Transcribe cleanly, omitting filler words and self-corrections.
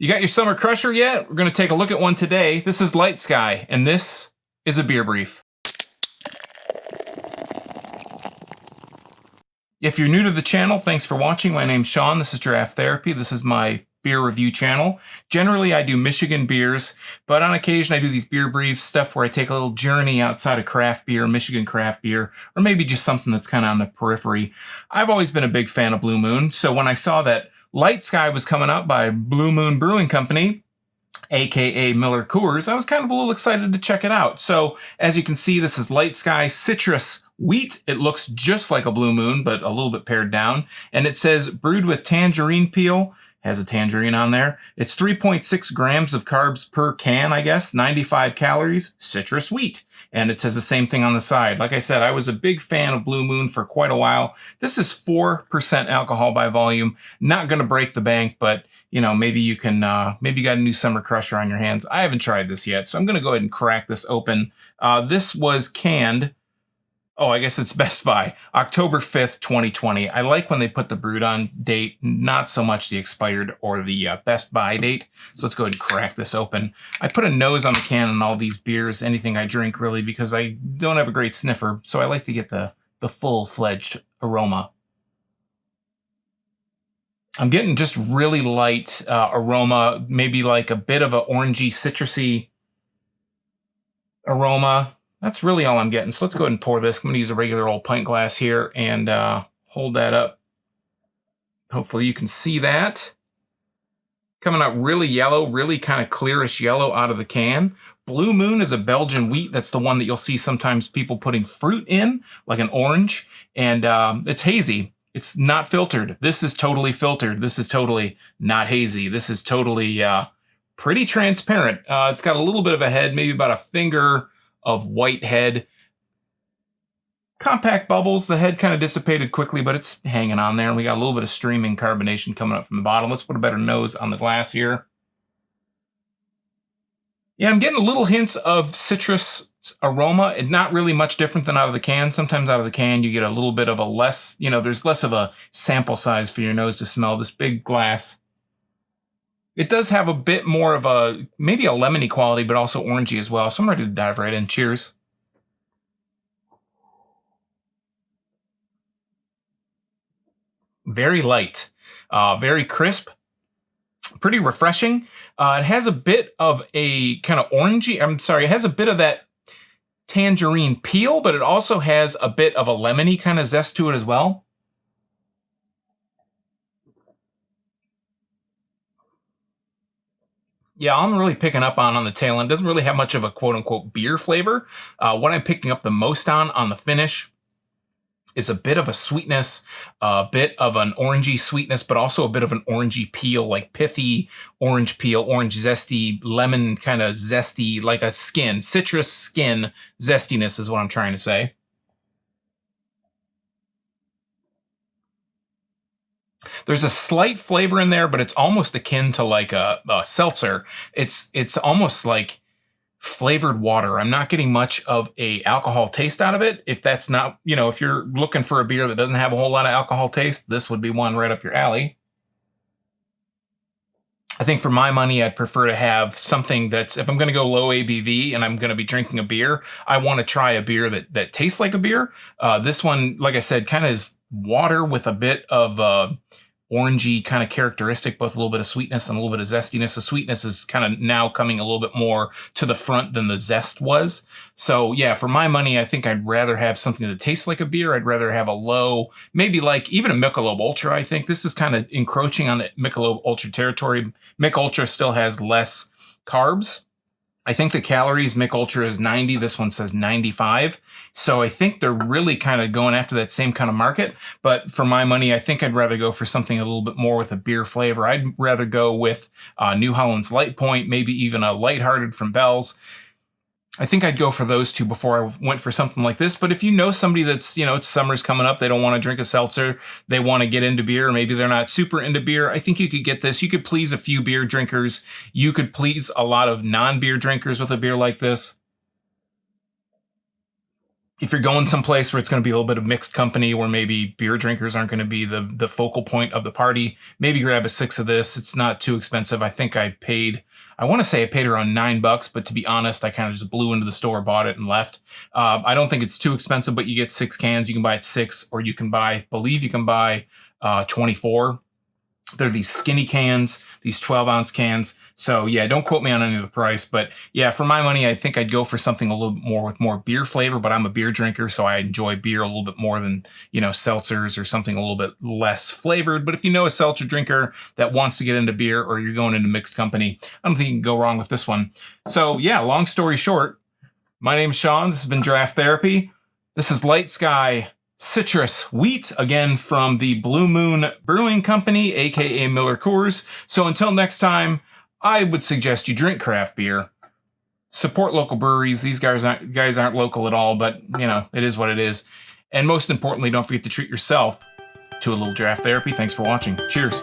You got your summer crusher yet? We're going to take a look at one today. This is Light Sky, and this is a beer brief. If you're new to the channel, thanks for watching. My name's Sean. This is Giraffe Therapy. This is my beer review channel. Generally, I do Michigan beers, but on occasion I do these beer briefs, stuff where I take a little journey outside of craft beer, Michigan craft beer, or maybe just something that's kind of on the periphery. I've always been a big fan of Blue Moon, so when I saw that Light Sky was coming up by Blue Moon Brewing Company, aka Miller Coors, I was kind of a little excited to check it out. So as you can see, this is Light Sky Citrus Wheat. It looks just like a Blue Moon, but a little bit pared down. And it says brewed with tangerine peel. Has a tangerine on there. It's 3.6 grams of carbs per can, I guess. 95 calories, citrus wheat. And it says the same thing on the side. Like I said, I was a big fan of Blue Moon for quite a while. This is 4% alcohol by volume. Not going to break the bank, but you know, maybe you can, maybe you got a new summer crusher on your hands. I haven't tried this yet, so I'm going to go ahead and crack this open. This was canned. Oh, I guess it's Best By, October 5th, 2020. I like when they put the brewed on date, not so much the expired or the Best By date. So let's go ahead and crack this open. I put a nose on the can on all these beers, anything I drink really, because I don't have a great sniffer. So I like to get the full-fledged aroma. I'm getting just really light aroma, maybe like a bit of an orangey, citrusy aroma. That's really all I'm getting. So let's go ahead and pour this. I'm going to use a regular old pint glass here and hold that up. Hopefully you can see that. Coming out really yellow, really kind of clearish yellow out of the can. Blue Moon is a Belgian wheat. That's the one that you'll see sometimes people putting fruit in, like an orange. And it's hazy. It's not filtered. This is totally filtered. This is totally not hazy. This is totally pretty transparent. It's got a little bit of a head, maybe about a finger of white head. Compact bubbles. The head kind of dissipated quickly, but it's hanging on there. And we got a little bit of streaming carbonation coming up from the bottom. Let's put a better nose on the glass here. Yeah, I'm getting a little hints of citrus aroma. It's not really much different than out of the can. Sometimes out of the can, you get a little bit of a less, you know, there's less of a sample size for your nose to smell. This big glass. It does have a bit more of a, maybe a lemony quality, but also orangey as well. So I'm ready to dive right in. Cheers. Very light, very crisp, pretty refreshing. It has a bit of a kind of orangey, it has a bit of that tangerine peel, but it also has a bit of a lemony kind of zest to it as well. Yeah, I'm really picking up on the tail end. It doesn't really have much of a quote-unquote beer flavor. What I'm picking up the most on the finish is a bit of a sweetness, a bit of an orangey sweetness, but also a bit of an orangey peel, like pithy orange peel, orange zesty, lemon kind of zesty, like a skin, citrus skin zestiness is what I'm trying to say. There's a slight flavor in there, but it's almost akin to like a seltzer. It's almost like flavored water. I'm not getting much of a alcohol taste out of it. If that's not, you know, if you're looking for a beer that doesn't have a whole lot of alcohol taste, this would be one right up your alley. I think for my money, I'd prefer to have something that's, if I'm going to go low ABV and I'm going to be drinking a beer, I want to try a beer that tastes like a beer. This one, like I said, kind of is water with a bit of orangey kind of characteristic, both a little bit of sweetness and a little bit of zestiness. The sweetness is kind of now coming a little bit more to the front than the zest was. So yeah, for my money, I think I'd rather have something that tastes like a beer. I'd rather have a low, maybe like even a Michelob Ultra. I think this is kind of encroaching on the Michelob Ultra territory. Mich Ultra still has less carbs. I think the calories, Mich Ultra is 90. This one says 95. So I think they're really kind of going after that same kind of market. But for my money, I think I'd rather go for something a little bit more with a beer flavor. I'd rather go with New Holland's Light Point, maybe even a Lighthearted from Bell's. I think I'd go for those two before I went for something like this. But if you know somebody that's, you know, it's summer's coming up, they don't want to drink a seltzer, they want to get into beer, maybe they're not super into beer, I think you could get this. You could please a few beer drinkers. You could please a lot of non-beer drinkers with a beer like this. If you're going someplace where it's going to be a little bit of mixed company, where maybe beer drinkers aren't going to be the focal point of the party, maybe grab a 6 of this. It's not too expensive. I think I want to say I paid around $9, but to be honest, I kind of just blew into the store, bought it, and left. I don't think it's too expensive, but you get 6 cans. You can buy it 6, or you can buy 24. They're these skinny cans, these 12-ounce cans. So yeah, don't quote me on any of the price, but yeah, for my money, I think I'd go for something a little bit more with more beer flavor, but I'm a beer drinker, so I enjoy beer a little bit more than, seltzers or something a little bit less flavored. But if you know a seltzer drinker that wants to get into beer, or you're going into mixed company, I don't think you can go wrong with this one. So yeah, long story short, my name's Sean. This has been Draft Therapy. This is Light Sky Citrus Wheat, again from the Blue Moon Brewing Company, aka Miller Coors. So until next time, I would suggest you drink craft beer. Support local breweries. These guys aren't local at all, but it is what it is. And most importantly, don't forget to treat yourself to a little draft therapy. Thanks for watching. Cheers.